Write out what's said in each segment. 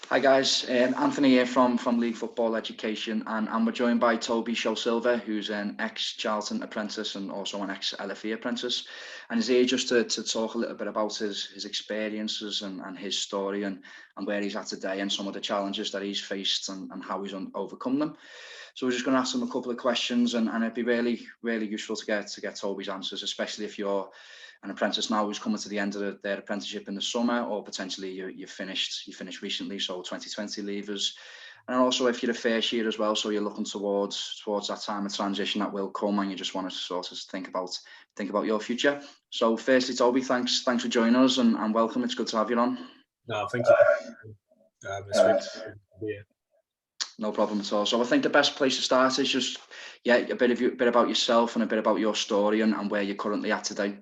Hi guys, Anthony here from League Football Education, and we're joined by Tobi Sho-Silva, who's an ex-Charlton apprentice and also an ex-LFE apprentice, and he's here just to talk a little bit about his experiences and his story and where he's at today and some of the challenges that he's faced and how he's overcome them. So we're just going to ask him a couple of questions, and it'd be really useful to get Tobi's answers, especially if you're an apprentice now who's coming to the end of their apprenticeship in the summer, or potentially you finished recently, so 2020 leavers, and also if you're a first year as well, so you're looking towards that time of transition that will come, and you just want to sort of think about your future. So firstly, Tobi, thanks for joining us and welcome. It's good to have you on. No, thank you. It's really good to be here. No problem at all. So I think the best place to start is just a bit about yourself and a bit about your story and where you're currently at today.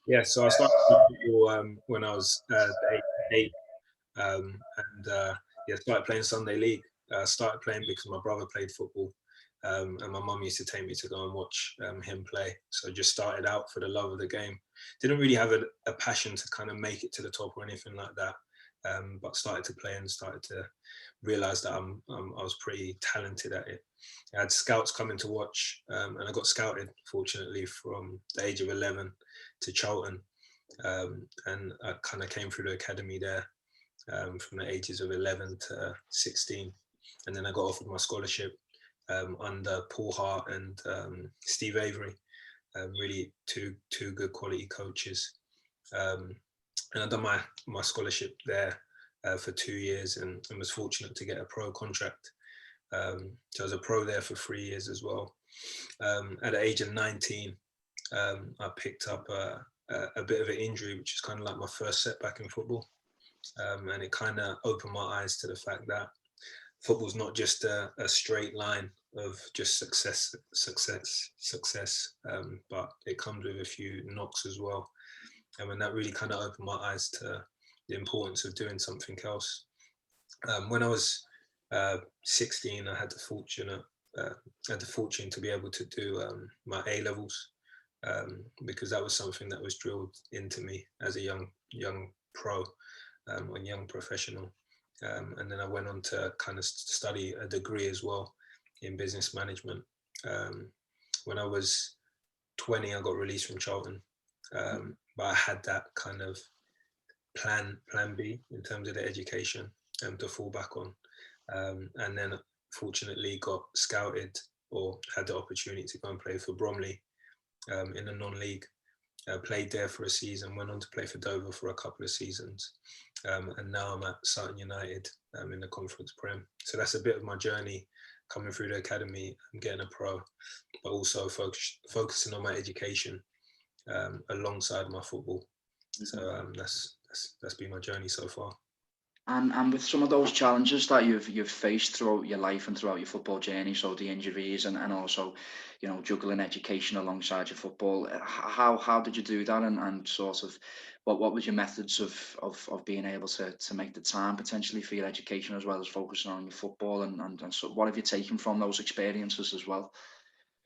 Yeah, so I started football when I was eight, and started playing Sunday league. Started playing because my brother played football, and my mum used to take me to go and watch him play. So just started out for the love of the game. Didn't really have a passion to kind of make it to the top or anything like that, but started to play and started to realise that I was pretty talented at it. I had scouts coming to watch, and I got scouted, fortunately, from the age of 11 to Charlton, and I kind of came through the academy there from the ages of 11 to 16, and then I got offered my scholarship under Paul Hart and Steve Avery, really two good quality coaches, and I've done my scholarship there for 2 years and was fortunate to get a pro contract. So I was a pro there for 3 years as well. At the age of 19, I picked up a bit of an injury, which is kind of like my first setback in football. And it kind of opened my eyes to the fact that football's not just a straight line of just success, but it comes with a few knocks as well. And when that really kind of opened my eyes to the importance of doing something else. When I was 16, I had the fortune to be able to do my A levels, because that was something that was drilled into me as a young pro or young professional. And then I went on to kind of study a degree as well in business management. When I was 20, I got released from Charlton, but I had that kind of plan B in terms of the education to fall back on, and then fortunately got scouted or had the opportunity to go and play for Bromley in a non-league. Played there for a season, went on to play for Dover for a couple of seasons, and now I'm at Charlton United in the Conference Prem. So that's a bit of my journey coming through the academy and getting a pro, but also focusing on my education alongside my football. So that's been my journey so far. And with some of those challenges that you've faced throughout your life and throughout your football journey, so the injuries and also, juggling education alongside your football, how did you do that, and sort of what was your methods of being able to make the time potentially for your education as well as focusing on your football, and so what have you taken from those experiences as well?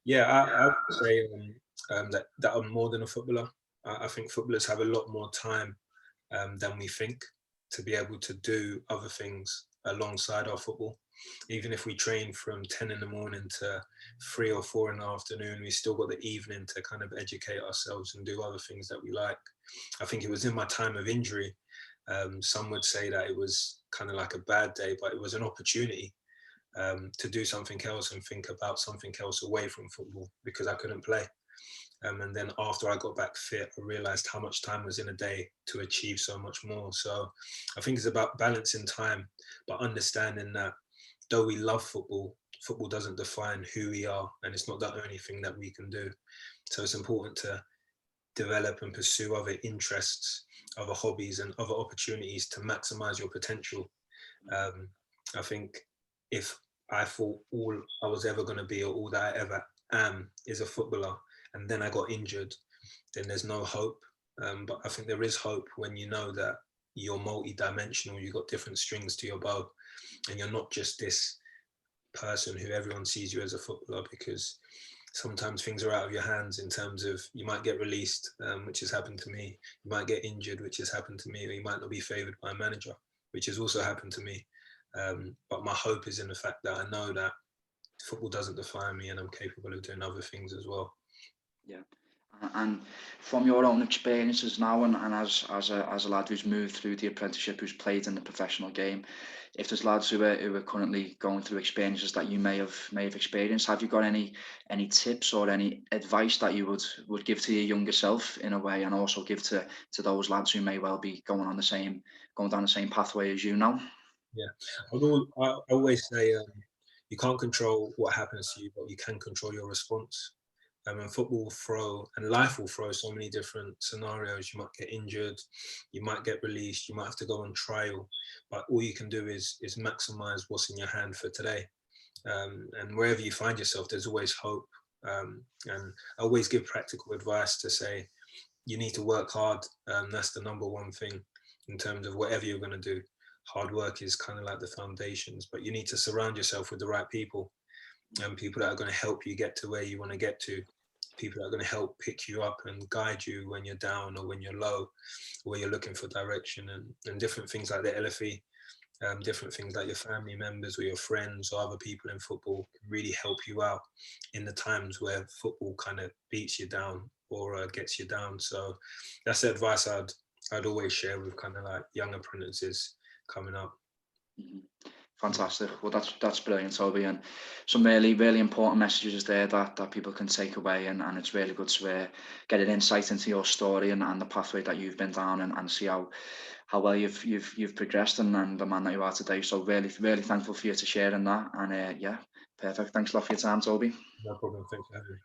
Yeah, I would say that I'm more than a footballer. I think footballers have a lot more time than we think to be able to do other things alongside our football. Even if we train from 10 in the morning to 3 or 4 in the afternoon, we still got the evening to kind of educate ourselves and do other things that we like. I think it was in my time of injury. Some would say that it was kind of like a bad day, but it was an opportunity to do something else and think about something else away from football because I couldn't play. And then after I got back fit, I realized how much time was in a day to achieve so much more. So I think it's about balancing time, but understanding that though we love football, football doesn't define who we are, and it's not the only thing that we can do. So it's important to develop and pursue other interests, other hobbies, and other opportunities to maximize your potential. I think if I thought all I was ever going to be or all that I ever am is a footballer, and then I got injured, then there's no hope. But I think there is hope when you know that you're multi-dimensional, you've got different strings to your bow, and you're not just this person who everyone sees you as a footballer, because sometimes things are out of your hands in terms of you might get released, which has happened to me. You might get injured, which has happened to me, or you might not be favoured by a manager, which has also happened to me. But my hope is in the fact that I know that football doesn't define me and I'm capable of doing other things as well. Yeah. And from your own experiences now, and as a lad who's moved through the apprenticeship, who's played in the professional game, if there's lads who are currently going through experiences that you may have experienced, have you got any tips or any advice that you would give to your younger self in a way, and also give to those lads who may well be going down the same pathway as you now? Yeah, I always say you can't control what happens to you, but you can control your response. And football will throw, and life will throw so many different scenarios. You might get injured, you might get released, you might have to go on trial, but all you can do is maximize what's in your hand for today. And wherever you find yourself, there's always hope. And I always give practical advice to say you need to work hard. That's the number one thing in terms of whatever you're going to do. Hard work is kind of like the foundations, but you need to surround yourself with the right people, and people that are going to help you get to where you want to get to, people that are going to help pick you up and guide you when you're down or when you're low, or when you're looking for direction, and different things like the LFE, different things like your family members or your friends or other people in football can really help you out in the times where football kind of beats you down or gets you down. So that's the advice I'd always share with kind of like young apprentices coming up. Mhm. Fantastic. Well, that's brilliant, Toby, and some really important messages there that people can take away, and it's really good to get an insight into your story and the pathway that you've been down, and see how well you've progressed and the man that you are today. So really thankful for you to sharing that, and yeah, perfect. Thanks a lot for your time, Toby. No problem. Thanks for having me.